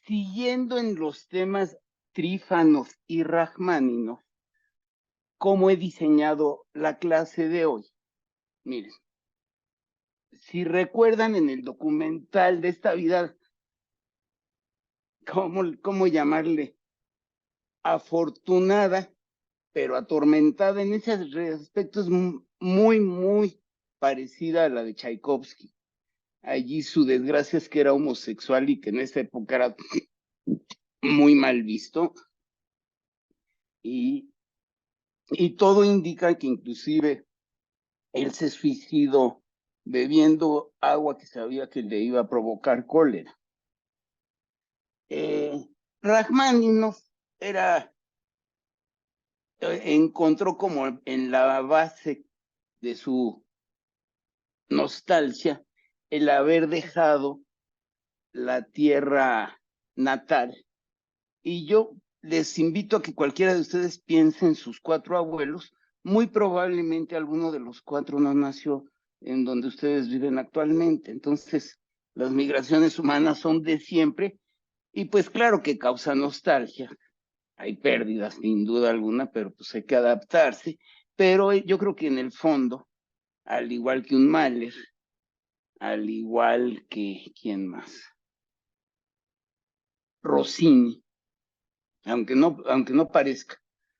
Siguiendo en los temas trífanos y rajmáninos, ¿cómo he diseñado la clase de hoy? Miren, si recuerdan en el documental de esta vida, ¿cómo llamarle? Afortunada, pero atormentada, en ese aspecto es muy parecida a la de Tchaikovsky. Allí su desgracia es que era homosexual y que en esa época era muy mal visto, y, y todo indica que inclusive él se suicidó bebiendo agua que sabía que le iba a provocar cólera. Rachmaninoff encontró como en la base de su nostalgia el haber dejado la tierra natal. Y yo les invito a que cualquiera de ustedes piense en sus 4 abuelos. Muy probablemente alguno de los 4 no nació en donde ustedes viven actualmente. Entonces, las migraciones humanas son de siempre y pues claro que causa nostalgia. Hay pérdidas sin duda alguna, pero pues hay que adaptarse. Pero yo creo que en el fondo, al igual que un Mahler, al igual que, ¿quién más? Rossini, aunque no parezca,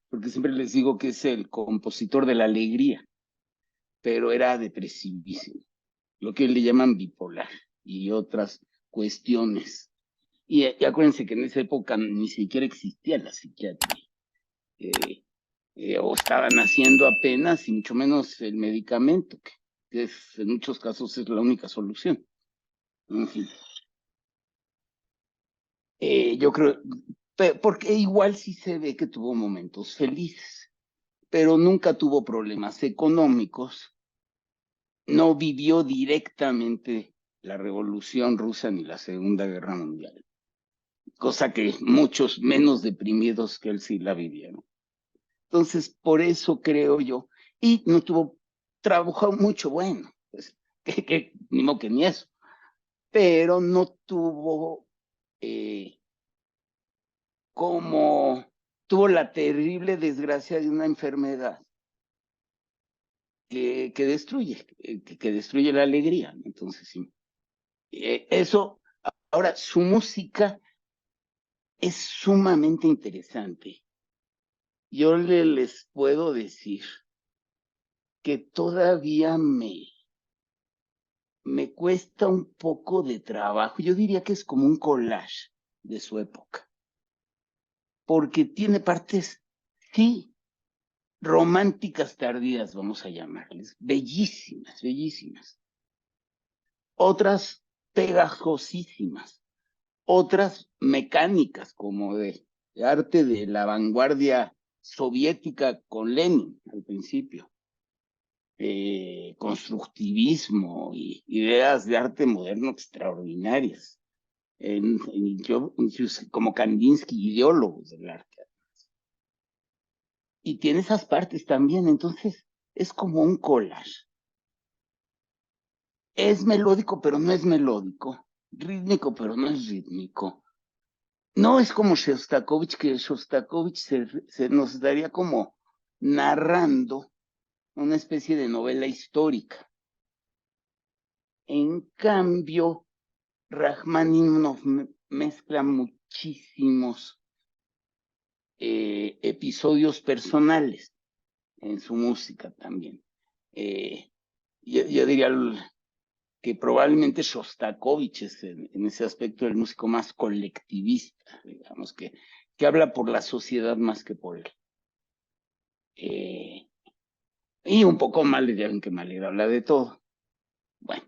porque siempre les digo que es el compositor de la alegría, pero era depresivísimo, lo que le llaman bipolar y otras cuestiones. Y acuérdense que en esa época ni siquiera existía la psiquiatría, o estaban haciendo apenas, y mucho menos el medicamento, que en muchos casos es la única solución. En fin, yo creo, porque igual sí se ve que tuvo momentos felices, pero nunca tuvo problemas económicos, no vivió directamente la Revolución Rusa ni la Segunda Guerra Mundial, cosa que muchos menos deprimidos que él sí la vivieron. Entonces, por eso creo yo, y no tuvo, trabajó mucho, bueno, pues, ni modo que ni eso, pero no tuvo eh, como, tuvo la terrible desgracia de una enfermedad que destruye, que destruye la alegría. Entonces, sí. Eso, ahora, su música es sumamente interesante. Yo les puedo decir que todavía me cuesta un poco de trabajo. Yo diría que es como un collage de su época, porque tiene partes, sí, románticas tardías, vamos a llamarles, bellísimas, bellísimas. Otras pegajosísimas, otras mecánicas, como de arte de la vanguardia soviética con Lenin al principio, constructivismo y ideas de arte moderno extraordinarias, incluso como Kandinsky, ideólogos del arte. Y tiene esas partes también, entonces es como un collage. Es melódico, pero no es melódico, rítmico, pero no es rítmico. No es como Shostakovich, que Shostakovich se nos daría como narrando una especie de novela histórica. En cambio, Rachmaninoff mezcla muchísimos episodios personales en su música también. Yo diría que probablemente Shostakovich es en ese aspecto el músico más colectivista, digamos, que habla por la sociedad más que por él. Y un poco Mahler, ya ven que Mahler habla de todo. Bueno,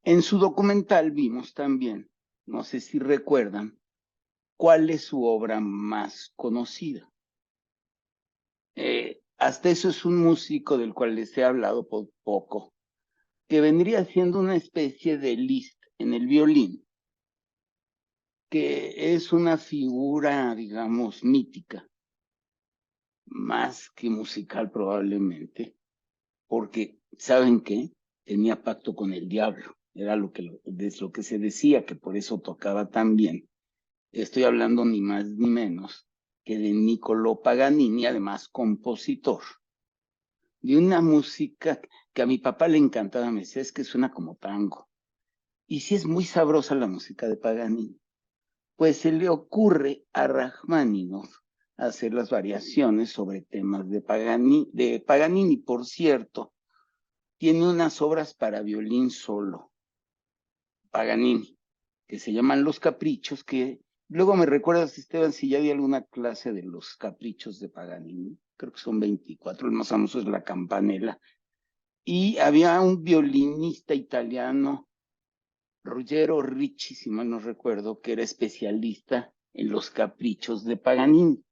en su documental vimos también, no sé si recuerdan, cuál es su obra más conocida. Hasta eso es un músico del cual les he hablado poco, que vendría siendo una especie de Liszt en el violín, que es una figura, digamos, mítica, más que musical probablemente, porque, ¿saben qué? Tenía pacto con el diablo. era de lo que se decía, que por eso tocaba tan bien. Estoy hablando ni más ni menos que de Niccolò Paganini, además compositor, de una música que a mi papá le encantaba, me decía, es que suena como tango. Y sí es muy sabrosa la música de Paganini. Pues se le ocurre a Rachmaninoff hacer las variaciones sobre temas de Paganini, por cierto, tiene unas obras para violín solo, Paganini, que se llaman Los Caprichos, que luego me recuerdas, Esteban, si ya di alguna clase de los Caprichos de Paganini, creo que son 24, el más famoso es la Campanella, y había un violinista italiano, Ruggero Ricci, si mal no recuerdo, que era especialista en los caprichos de Paganini.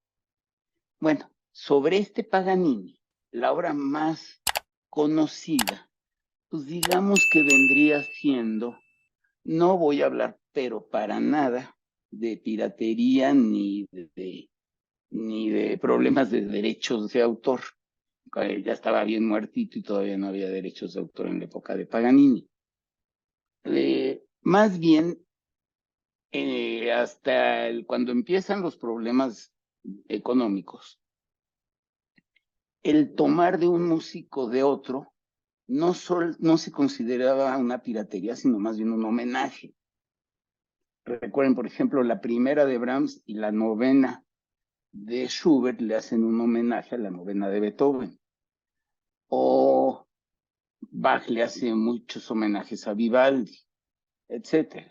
Bueno, sobre este Paganini, la obra más conocida, pues digamos que vendría siendo, no voy a hablar, pero para nada, de piratería ni de problemas de derechos de autor. Ya estaba bien muertito y todavía no había derechos de autor en la época de Paganini. Más bien, cuando empiezan los problemas económicos, el tomar de un músico de otro no se consideraba una piratería, sino más bien un homenaje. Recuerden, por ejemplo, la primera de Brahms y la novena de Schubert le hacen un homenaje a la novena de Beethoven. O Bach le hace muchos homenajes a Vivaldi, etc.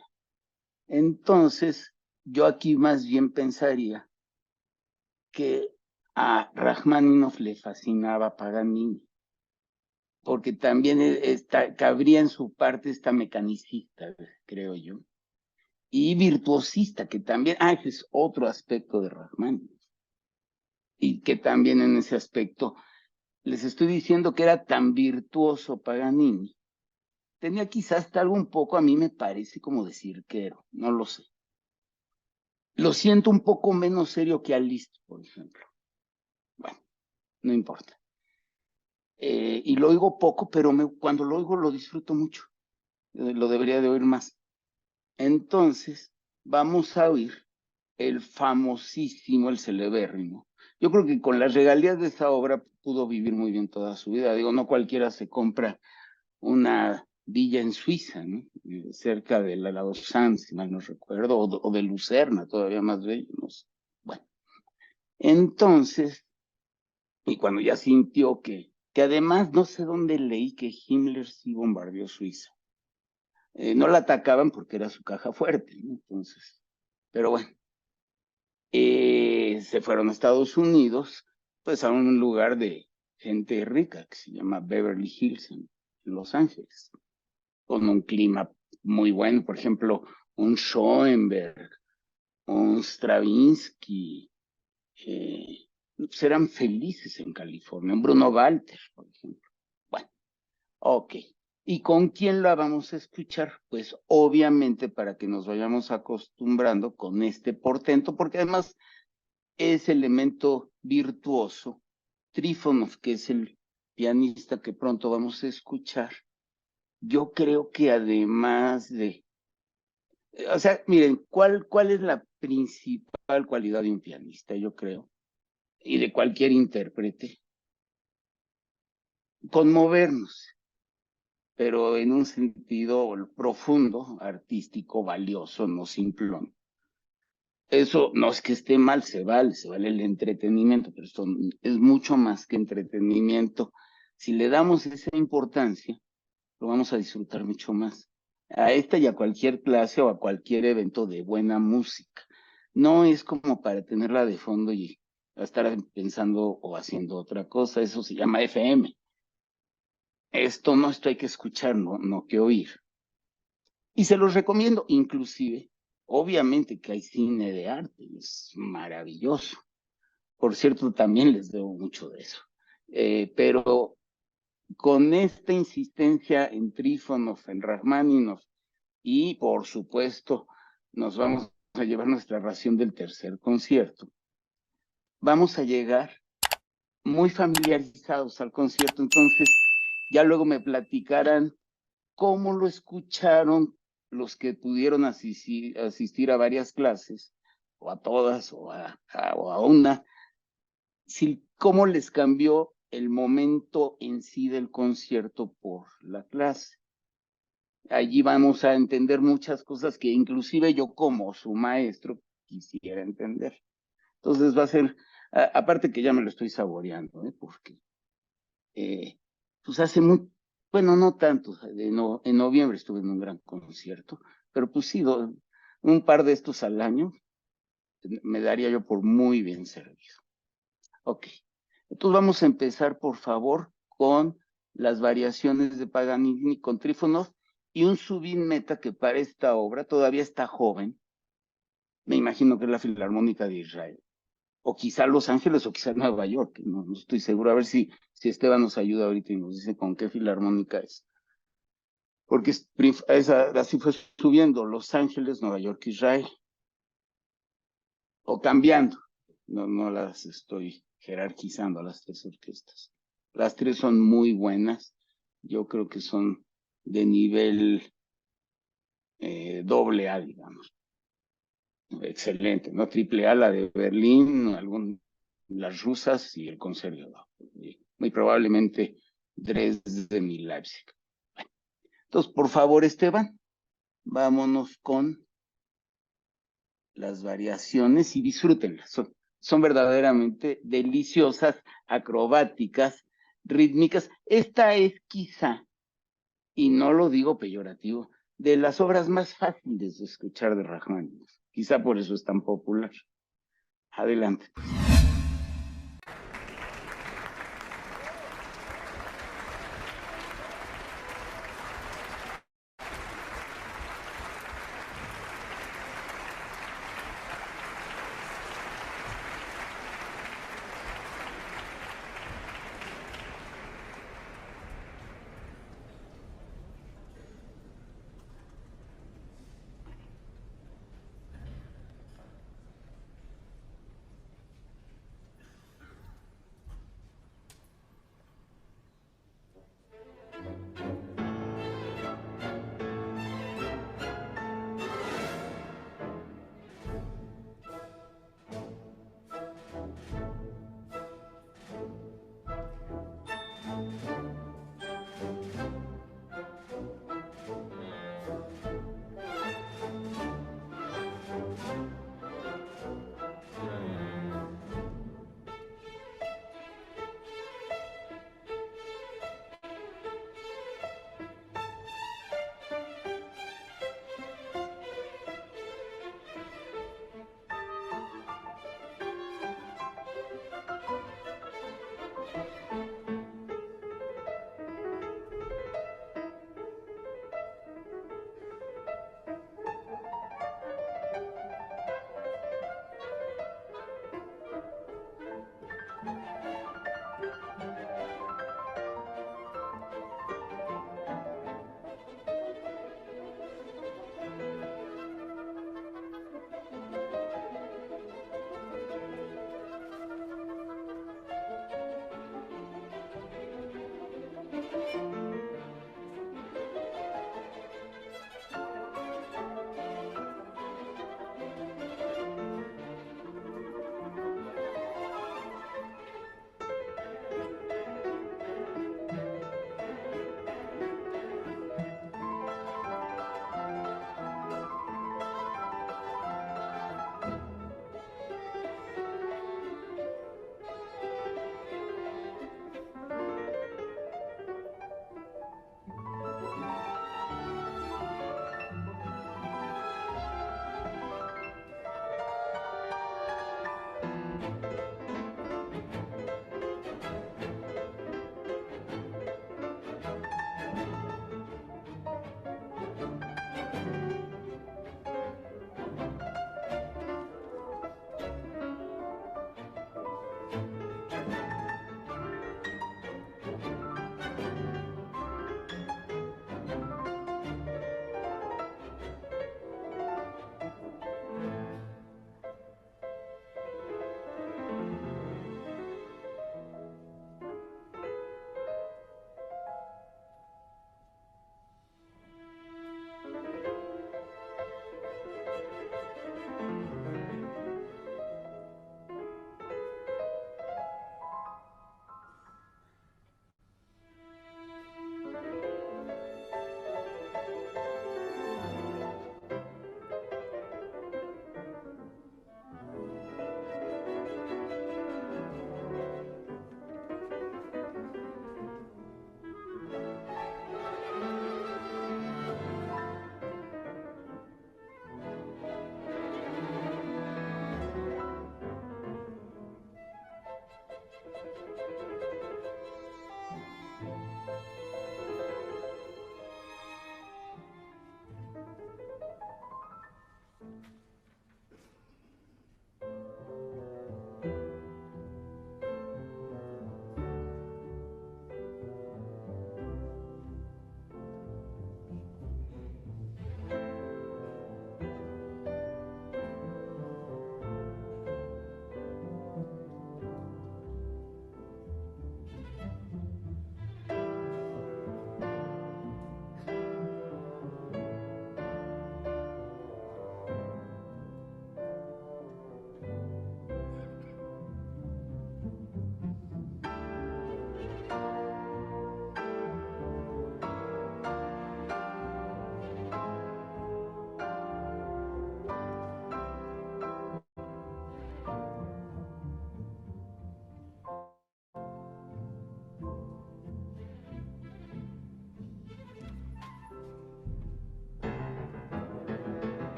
Entonces, yo aquí más bien pensaría que a Rachmaninoff le fascinaba Paganini, porque también cabría en su parte esta mecanicista, creo yo, y virtuosista, que también, ese es otro aspecto de Rachmaninoff, y que también en ese aspecto, les estoy diciendo que era tan virtuoso Paganini, tenía quizás hasta algo un poco, a mí me parece como de cirquero, no lo sé. Lo siento un poco menos serio que a Liszt, por ejemplo. Bueno, no importa. Y lo oigo poco, pero cuando lo oigo lo disfruto mucho. Lo debería de oír más. Entonces, vamos a oír el famosísimo, el celebérrimo. Yo creo que con las regalías de esa obra pudo vivir muy bien toda su vida. Digo, no cualquiera se compra una villa en Suiza, ¿no? Cerca de la Lausanne, si mal no recuerdo, o de Lucerna, todavía más bello, no sé. Bueno, entonces, y cuando ya sintió que además no sé dónde leí que Himmler sí bombardeó Suiza. No la atacaban porque era su caja fuerte, ¿no? Entonces, pero bueno, se fueron a Estados Unidos, pues a un lugar de gente rica que se llama Beverly Hills en Los Ángeles, con un clima muy bueno, por ejemplo, un Schoenberg, un Stravinsky, eran felices en California, un Bruno Walter, por ejemplo. Bueno, ok. ¿Y con quién la vamos a escuchar? Pues obviamente para que nos vayamos acostumbrando con este portento, porque además es elemento virtuoso. Trífonov, que es el pianista que pronto vamos a escuchar, yo creo que además o sea, miren, ¿cuál es la principal cualidad de un pianista? Yo creo, y de cualquier intérprete, conmovernos, pero en un sentido profundo, artístico, valioso, no simplón. Eso no es que esté mal, se vale el entretenimiento, pero esto es mucho más que entretenimiento. Si le damos esa importancia, lo vamos a disfrutar mucho más. A esta y a cualquier clase o a cualquier evento de buena música. No es como para tenerla de fondo y estar pensando o haciendo otra cosa, eso se llama FM. Esto hay que escuchar, no que oír. Y se los recomiendo, inclusive, obviamente que hay cine de arte, es maravilloso. Por cierto, también les debo mucho de eso. Pero con esta insistencia en Trífonov, en Rachmaninoff, y por supuesto, nos vamos a llevar nuestra ración del tercer concierto. Vamos a llegar muy familiarizados al concierto, entonces ya luego me platicarán cómo lo escucharon los que pudieron asistir a varias clases, o a todas, o a una, si, cómo les cambió el momento en sí del concierto por la clase. Allí vamos a entender muchas cosas que inclusive yo como su maestro quisiera entender. Entonces va a ser, aparte que ya me lo estoy saboreando, porque pues hace muy, bueno, no tanto, en noviembre estuve en un gran concierto, pero pues sí, un par de estos al año me daría yo por muy bien servido. Ok, entonces vamos a empezar, por favor, con las variaciones de Paganini con Trífonov y un subin meta que para esta obra todavía está joven. Me imagino que es la Filarmónica de Israel, o quizá Los Ángeles, o quizá Nueva York, no estoy seguro. A ver si Esteban nos ayuda ahorita y nos dice con qué filarmónica es. Porque así fue subiendo, Los Ángeles, Nueva York, Israel, o cambiando. No las estoy jerarquizando a las tres orquestas. Las tres son muy buenas. Yo creo que son de nivel doble A, digamos. Excelente, ¿no? Triple A, la de Berlín, las rusas y el conservador. Muy probablemente Dresden y Leipzig. Entonces, por favor, Esteban, vámonos con las variaciones y disfrútenlas. Son verdaderamente deliciosas, acrobáticas, rítmicas. Esta es quizá, y no lo digo peyorativo, de las obras más fáciles de escuchar de Rachmaninoff. Quizá por eso es tan popular. Adelante.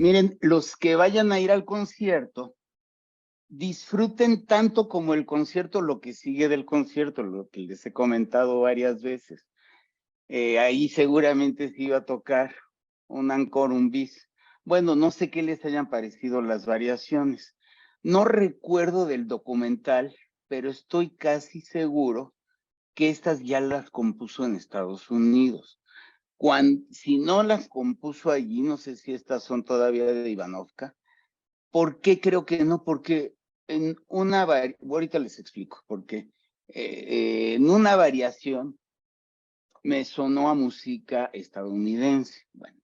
Miren, los que vayan a ir al concierto, disfruten tanto como el concierto lo que sigue del concierto, lo que les he comentado varias veces. Ahí seguramente se iba a tocar un encore, un bis. Bueno, no sé qué les hayan parecido las variaciones. No recuerdo del documental, pero estoy casi seguro que estas ya las compuso en Estados Unidos. Si no las compuso allí, no sé si estas son todavía de Ivanovka. ¿Por qué creo que no? Porque en ahorita les explico por qué. En una variación me sonó a música estadounidense. Bueno,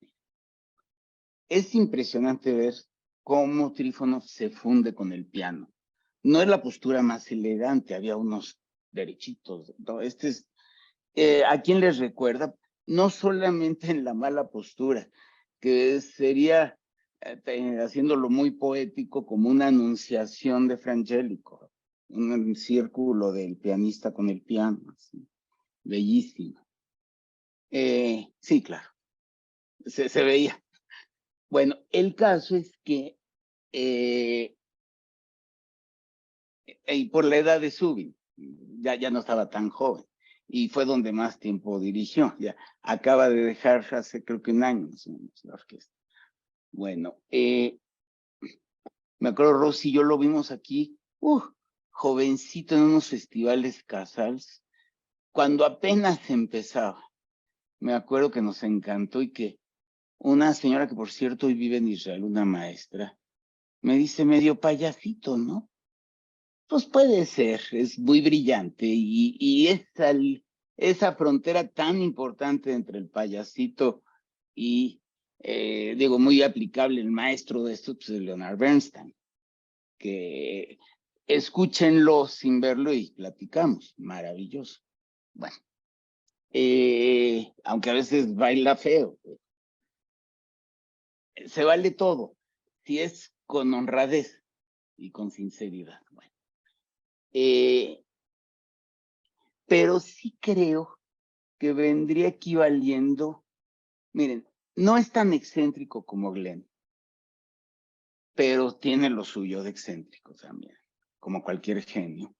es impresionante ver cómo Trífono se funde con el piano. No es la postura más elegante, había unos derechitos. ¿No? ¿A quién les recuerda? No solamente en la mala postura, que sería, haciéndolo muy poético, como una anunciación de Frangélico, un círculo del pianista con el piano, así, bellísimo. Sí, claro, se veía. Bueno, el caso es que, y por la edad de Zubin, ya no estaba tan joven, y fue donde más tiempo dirigió, ya acaba de dejar hace creo que un año más o menos la orquesta. Bueno, me acuerdo Rosy y yo lo vimos aquí, jovencito en unos festivales Casals, cuando apenas empezaba. Me acuerdo que nos encantó y que una señora que por cierto hoy vive en Israel, una maestra, me dice medio payasito, ¿no? Pues puede ser, es muy brillante y esa frontera tan importante entre el payasito y, digo, muy aplicable, el maestro de esto, pues es Leonard Bernstein, que escúchenlo sin verlo y platicamos, maravilloso. Bueno, aunque a veces baila feo, se vale todo, si es con honradez y con sinceridad. Bueno, pero sí creo que vendría equivaliendo, miren, no es tan excéntrico como Glenn, pero tiene lo suyo de excéntrico también, como cualquier genio.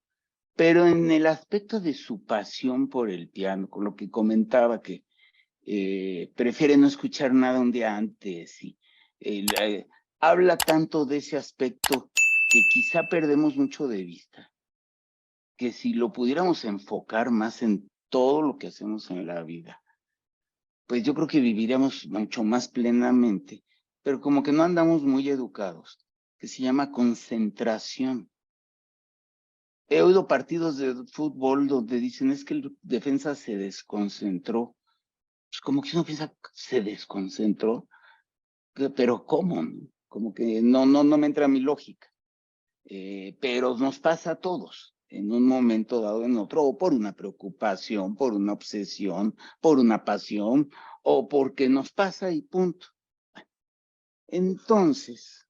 Pero en el aspecto de su pasión por el piano, con lo que comentaba que prefiere no escuchar nada un día antes y habla tanto de ese aspecto que quizá perdemos mucho de vista, que si lo pudiéramos enfocar más en todo lo que hacemos en la vida, pues yo creo que viviríamos mucho más plenamente, pero como que no andamos muy educados, que se llama concentración. He oído partidos de fútbol donde dicen es que el defensa se desconcentró. Pues como que uno piensa, se desconcentró, pero ¿cómo? Como que no me entra mi lógica. Pero nos pasa a todos, en un momento dado, en otro, o por una preocupación, por una obsesión, por una pasión, o porque nos pasa y punto. Entonces,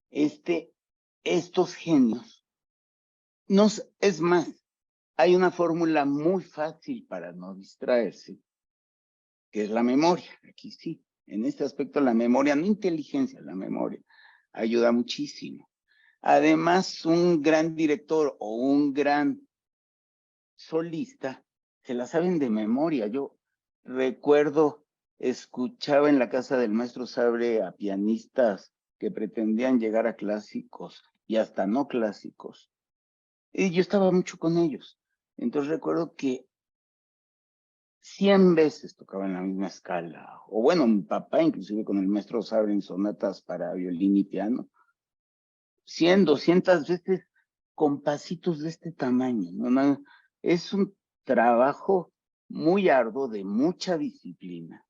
estos genios, es más, hay una fórmula muy fácil para no distraerse, que es la memoria. Aquí sí, en este aspecto la memoria, no inteligencia, la memoria, ayuda muchísimo. Además, un gran director o un gran solista se la saben de memoria. Yo recuerdo, escuchaba en la casa del maestro Sabre a pianistas que pretendían llegar a clásicos y hasta no clásicos. Y yo estaba mucho con ellos. Entonces recuerdo que 100 veces tocaba en la misma escala. O bueno, mi papá, inclusive con el maestro Sabre en sonatas para violín y piano, 100, 200 veces con pasitos de este tamaño. ¿No? Es un trabajo muy arduo, de mucha disciplina.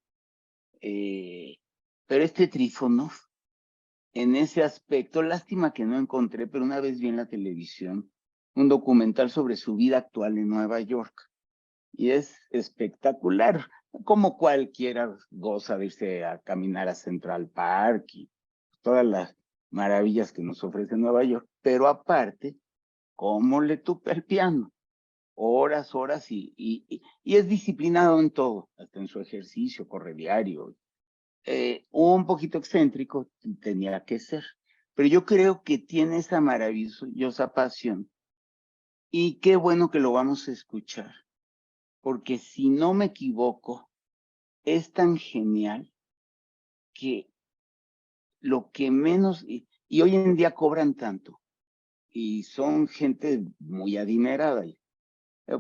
Pero este Trífonov, en ese aspecto, lástima que no encontré, pero una vez vi en la televisión un documental sobre su vida actual en Nueva York. Y es espectacular, como cualquiera goza de irse a caminar a Central Park y todas las maravillas que nos ofrece Nueva York, pero aparte, cómo le tupe el piano, horas, y es disciplinado en todo, hasta en su ejercicio, corre diario, un poquito excéntrico, tenía que ser. Pero yo creo que tiene esa maravillosa pasión. Y qué bueno que lo vamos a escuchar. Porque si no me equivoco, es tan genial que lo que menos, y hoy en día cobran tanto, y son gente muy adinerada.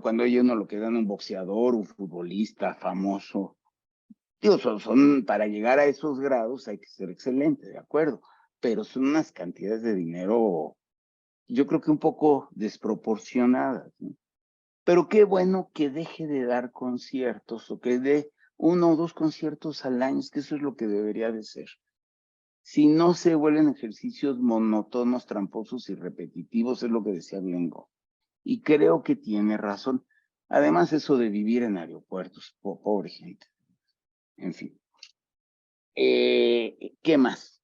Cuando hay uno lo que dan un boxeador, un futbolista famoso, digo, para llegar a esos grados hay que ser excelente, de acuerdo, pero son unas cantidades de dinero, yo creo que un poco desproporcionadas, ¿no? Pero qué bueno que deje de dar conciertos o que dé 1 o 2 conciertos al año, es que eso es lo que debería de ser. Si no se vuelven ejercicios monótonos, tramposos y repetitivos, es lo que decía Glenn. Y creo que tiene razón. Además, eso de vivir en aeropuertos, pobre gente. En fin. ¿Qué más?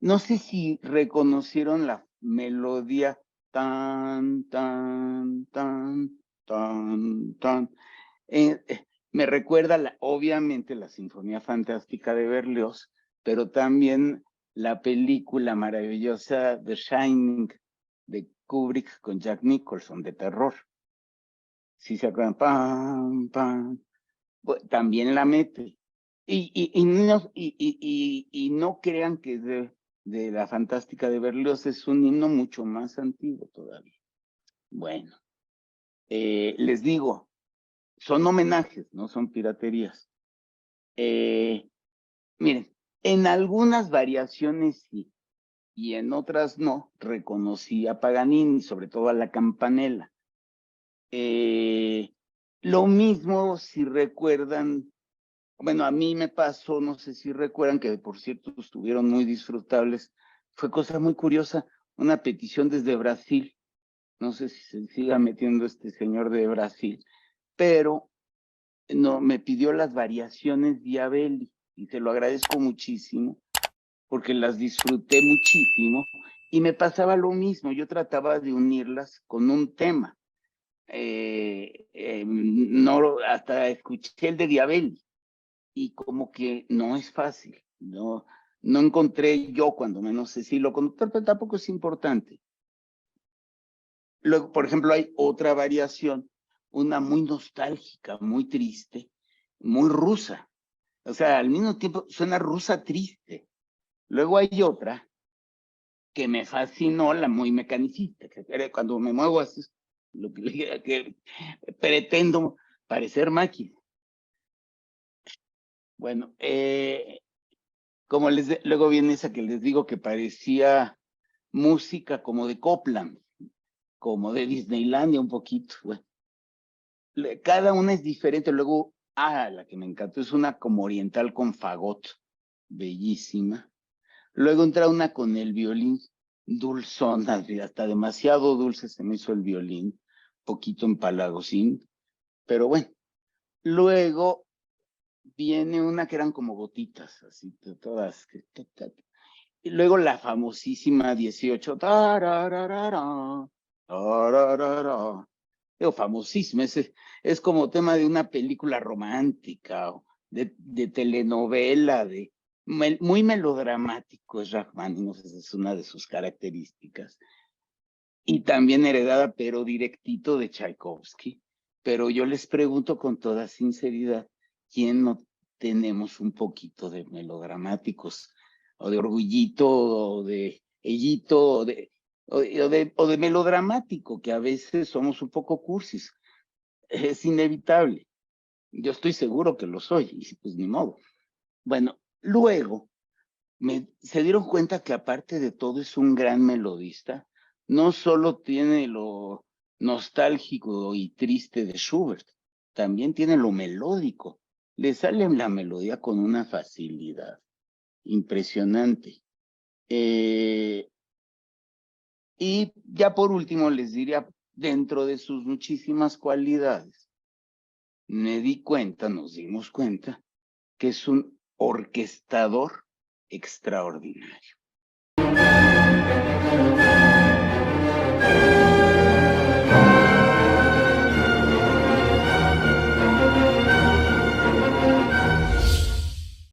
No sé si reconocieron la melodía tan, tan, tan, tan, tan. Me recuerda, obviamente, la Sinfonía Fantástica de Berlioz, pero también la película maravillosa The Shining de Kubrick con Jack Nicholson, de terror. Si se acuerdan, pam, pam, también la mete. Y no crean que de la Fantástica de Berlioz es un himno mucho más antiguo todavía. Bueno, les digo, son homenajes, no son piraterías. Miren, en algunas variaciones sí, y en otras no, reconocí a Paganini, sobre todo a la campanella. Lo mismo si recuerdan, bueno, a mí me pasó, no sé si recuerdan, que por cierto estuvieron muy disfrutables, fue cosa muy curiosa, una petición desde Brasil, no sé si se siga metiendo este señor de Brasil, pero no, me pidió las variaciones Diabelli, y te lo agradezco muchísimo, porque las disfruté muchísimo, y me pasaba lo mismo, yo trataba de unirlas con un tema. No, hasta escuché el de Diabelli, y como que no es fácil, no encontré yo, cuando menos sé si lo conductor, pero tampoco es importante. Luego, por ejemplo, hay otra variación, una muy nostálgica, muy triste, muy rusa. O sea, al mismo tiempo suena rusa triste. Luego hay otra que me fascinó, la muy mecanicista, que cuando me muevo así, lo que pretendo parecer máquina. Bueno, como luego viene esa que les digo que parecía música como de Copland, como de Disneylandia un poquito. Bueno, cada una es diferente. Luego, la que me encantó es una como oriental con fagot, bellísima. Luego entra una con el violín, dulzona, hasta demasiado dulce se me hizo el violín, poquito empalagosín, pero bueno. Luego viene una que eran como gotitas, así, todas. Y luego la famosísima 18. Famosísima, es como tema de una película romántica o de telenovela, muy melodramático es Rachmaninoff, es una de sus características. Y también heredada, pero directito de Tchaikovsky. Pero yo les pregunto con toda sinceridad, ¿quién no tenemos un poquito de melodramáticos? O de orgullito, o de ellito, o de melodramático, que a veces somos un poco cursis. Es inevitable. Yo estoy seguro que lo soy, y pues ni modo. Bueno, luego se dieron cuenta que aparte de todo es un gran melodista. No solo tiene lo nostálgico y triste de Schubert, también tiene lo melódico. Le sale la melodía con una facilidad impresionante. Y ya por último les diría, dentro de sus muchísimas cualidades, nos dimos cuenta, que es un orquestador extraordinario.